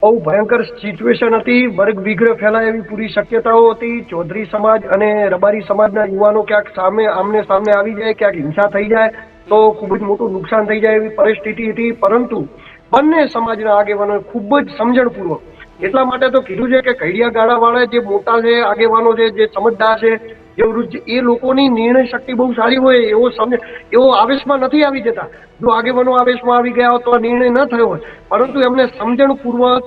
બહુ ભયંકર સિચ્યુએશન હતી. વર્ગ વિગ્રહ ફેલાય એવી પૂરી શક્યતાઓ હતી. ચૌધરી સમાજ અને રબારી સમાજના યુવાનો ક્યાંક આમને સામને આવી જાય, ક્યાંક હિંસા થઈ જાય તો ખૂબ જ મોટું નુકસાન થઈ જાય એવી પરિસ્થિતિ હતી. પરંતુ બંને સમાજના આગેવાનોએ ખૂબ જ સમજણપૂર્વક, એટલા માટે તો કીધું છે કે કૈડિયા ગાળા વાળા જે મોટા છે, આગેવાનો છે, જે સમજદાર છે, જે વૃદ્ધ, એ લોકોની નિર્ણય શક્તિ બહુ સારી હોય. એવો આવેશમાં નથી આવી જતા. જો આગેવાનો આવેશમાં આવી ગયા હોત તો આ નિર્ણય ન થયો હોત. પરંતુ એમને સમજણપૂર્વક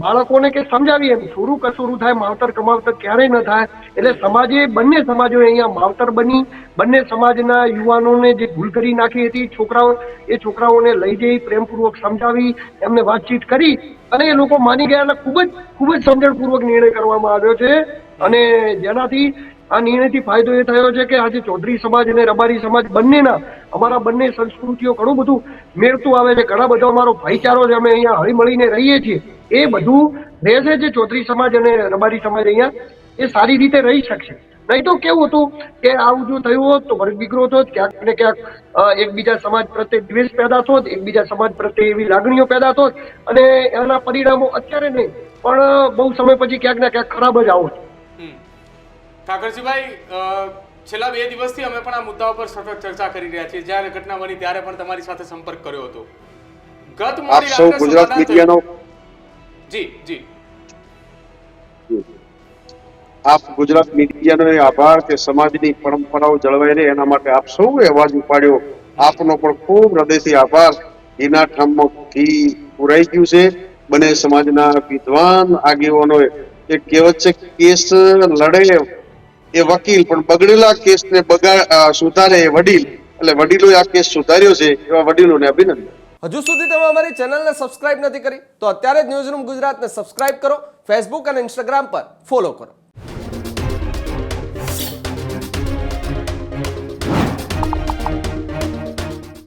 બાળકોને કે સમજાવી, એમ થોડું કસોરું થાય, માવતર કમાવતર ક્યારેય ન થાય. એટલે સમાજે, બંને સમાજોએ અહીંયા માવતર બની બંને સમાજના યુવાનોને જે ભૂલ કરી નાખી હતી, એ છોકરાઓને લઈ જઈ પ્રેમપૂર્વક સમજાવી, એમને વાતચીત કરી અને એ લોકો માની ગયા. એટલે ખૂબ જ સમજણપૂર્વક નિર્ણય કરવામાં આવ્યો છે. અને જેનાથી આ નિર્ણયથી ફાયદો એ થયો છે કે આજે ચૌધરી સમાજ અને રબારી સમાજ બંનેના, અમારા બંને સંસ્કૃતિઓ ઘણું બધું મેળતું આવે છે. ઘણા બધો અમારો ભાઈચારો છે. અમે અહીંયા હળીમળીને રહીએ છીએ. એ બધું રહેશે. જે ચૌધરી સમાજ અને રબારી સમાજ અહીંયા એ સારી રીતે રહી શકશે. નહીં તો કેવું હતું કે આવું જો થયું હોત તો વર્ગ વિગ્રહ થોત, ક્યાંક ને ક્યાંક એકબીજા સમાજ પ્રત્યે દ્વેષ પેદા થોત, એકબીજા સમાજ પ્રત્યે એવી લાગણીઓ પેદા થોત અને એના પરિણામો અત્યારે નહીં પણ બહુ સમય પછી ક્યાંક ને ક્યાંક ખરાબ જ આવત. ઠાકરજીભાઈ, છેલ્લા 2 દિવસથી અમે પણ આ મુદ્દા પર સતત ચર્ચા કરી રહ્યા છીએ. જ્યારે ઘટના બની ત્યારે પણ તમારી સાથે સંપર્ક કર્યો હતો. ગત મોડી રાત્રે ગુજરાત મીડિયાનો જી જી આપ ગુજરાત મીડિયાનો આભાર કે સમાજની પરંપરાઓ જળવાઈ રહે એના માટે આપ સૌએ અવાજ ઉપાડ્યો. આપનો પણ ખૂબ હૃદયથી આભાર. ઘીના ઠામમાં ઘી પુરાઈ ગયું છે. બંને સમાજના વિદ્વાન આગેવાનોએ એક કહેવત છે, કેસ લડે એ વકીલ પણ બગડેલા કેસને સુધારે એ વડીલ. એટલે વડીલોએ આ કેસ સુધાર્યો છે. એવા વડીલોને અભિનંદન. હજુ સુધી તમે અમારી ચેનલને સબસ્ક્રાઇબ નથી કરી તો અત્યારે જ ન્યૂઝરૂમ ગુજરાતને સબસ્ક્રાઇબ કરો. ફેસબુક અને ઇન્સ્ટાગ્રામ પર ફોલો કરો.